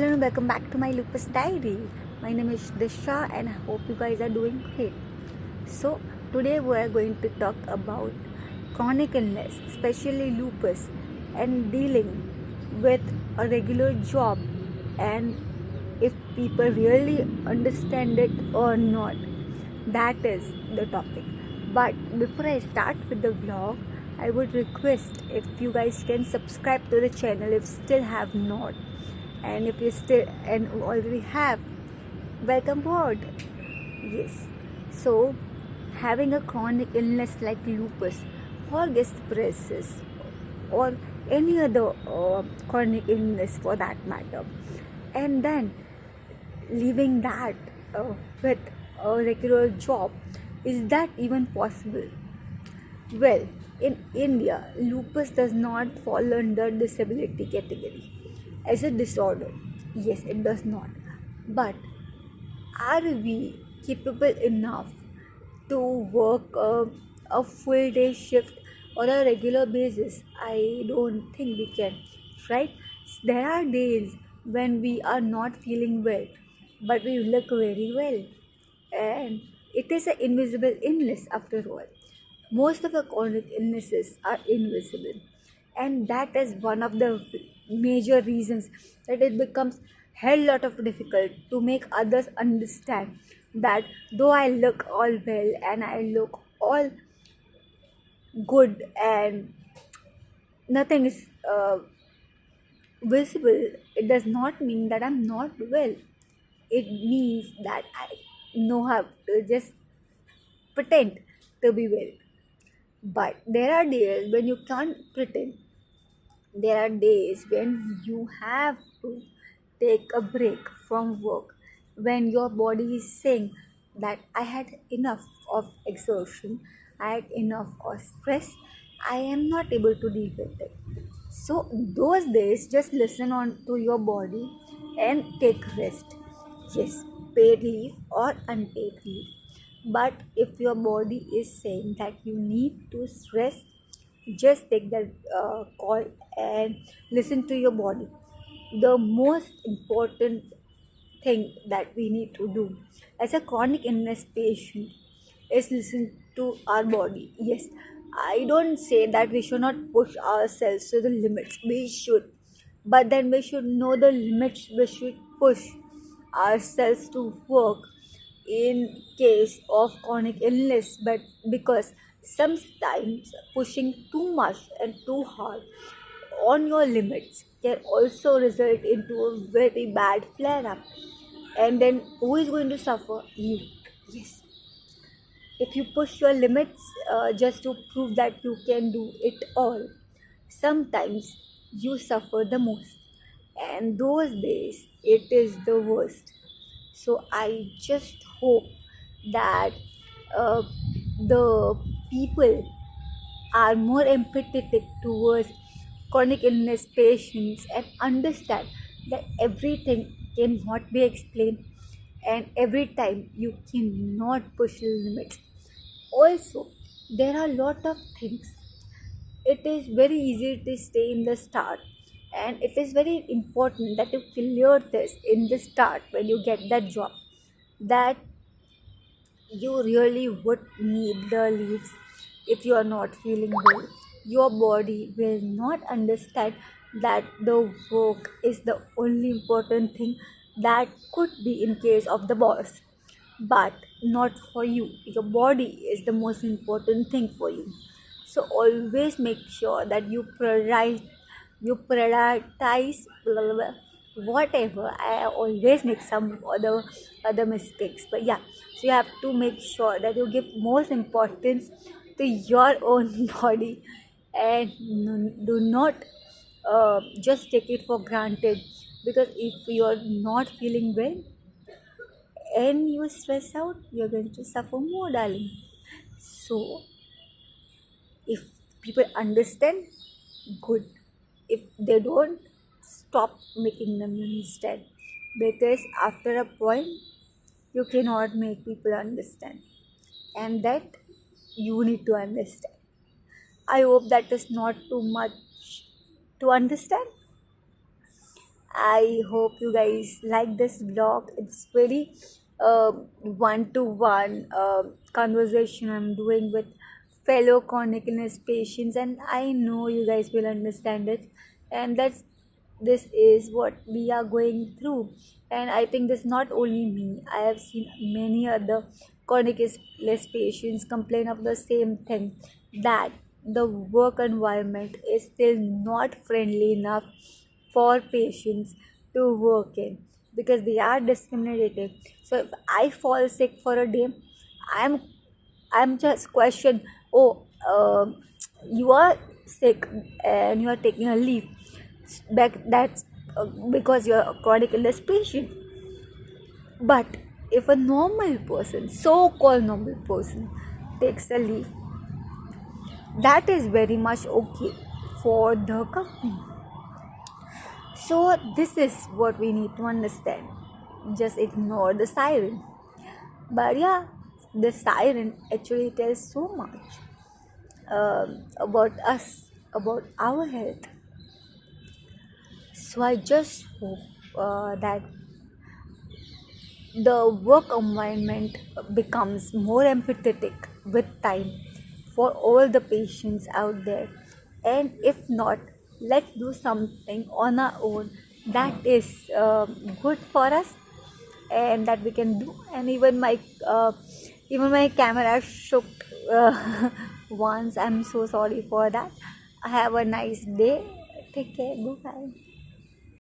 Hello and welcome back to my Lupus Diary. My name is Disha and I hope you guys are doing great. So today we are going to talk about chronic illness, especially lupus, and dealing with a regular job and if people really understand it or not. That is the topic. But before I start with the vlog, I would request if you guys can subscribe to the channel if still have not, and if you still and already have, welcome aboard. Yes, so having a chronic illness like lupus or gastritis or any other chronic illness for that matter, and then leaving that with a regular job, is that even possible? Well, in India, lupus does not fall under disability category as a disorder. Yes, it does not. But are we capable enough to work a full day shift on a regular basis? I don't think we can, right? There are days when we are not feeling well, but we look very well, and it is an invisible illness after all. Most of the chronic illnesses are invisible, and that is one of the major reasons that it becomes hell lot of difficult to make others understand that though I look all well and I look all good and nothing is visible, it does not mean that I'm not well. It means that I know how to just pretend to be well. But there are days when you can't pretend. There are days when you have to take a break from work, when your body is saying that I had enough of exertion, I had enough of stress, I am not able to deal with it. So those days just listen on to your body and take rest. Yes, paid leave or unpaid leave. But if your body is saying that you need to rest, just take that call and listen to your body. The most important thing that we need to do as a chronic illness patient is listen to our body. Yes, I don't say that we should not push ourselves to the limits. We should, but then we should know the limits we should push ourselves to work in case of chronic illness. But because sometimes pushing too much and too hard on your limits can also result into a very bad flare up, and then who is going to suffer? You. Yes, if you push your limits just to prove that you can do it all, sometimes you suffer the most, and those days it is the worst. So I just hope that uh, the people are more empathetic towards chronic illness patients and understand that everything cannot be explained and every time you cannot push the limits. Also, there are a lot of things. It is very easy to stay in the start, and it is very important that you clear this in the start when you get that job, that you really would need the leaves if you are not feeling well. Your body will not understand that the work is the only important thing that could be in case of the boss, but not for you. Your body is the most important thing for you. So always make sure that you prioritize blah, blah, blah, whatever. I always make some other mistakes, but yeah, so you have to make sure that you give most importance to your own body, and do not just take it for granted, because if you're not feeling well and you stress out, you're going to suffer more, darling. So if people understand, good. If they don't, stop making them understand, because after a point you cannot make people understand, and that you need to understand. I hope that is not too much to understand. I hope you guys like this vlog. It's very one-to-one conversation I'm doing with fellow chronic illness patients, and I know you guys will understand it. And this is what we are going through. And I think this not only me. I have seen many other chronic illness patients complain of the same thing, that the work environment is still not friendly enough for patients to work in, because they are discriminated. So if I fall sick for a day, i'm I'm just questioned. Oh, you are sick and you are taking a leave back. That's because you're a chronic illness patient. But if a normal person, so-called normal person, takes a leave, that is very much okay for the company. So this is what we need to understand. Just ignore the siren. But yeah, the siren actually tells so much about us, about our health. So I just hope that the work environment becomes more empathetic with time for all the patients out there. And if not, let's do something on our own that is good for us and that we can do. And even my camera shook once. I'm so sorry for that. Have a nice day. Take care. Goodbye.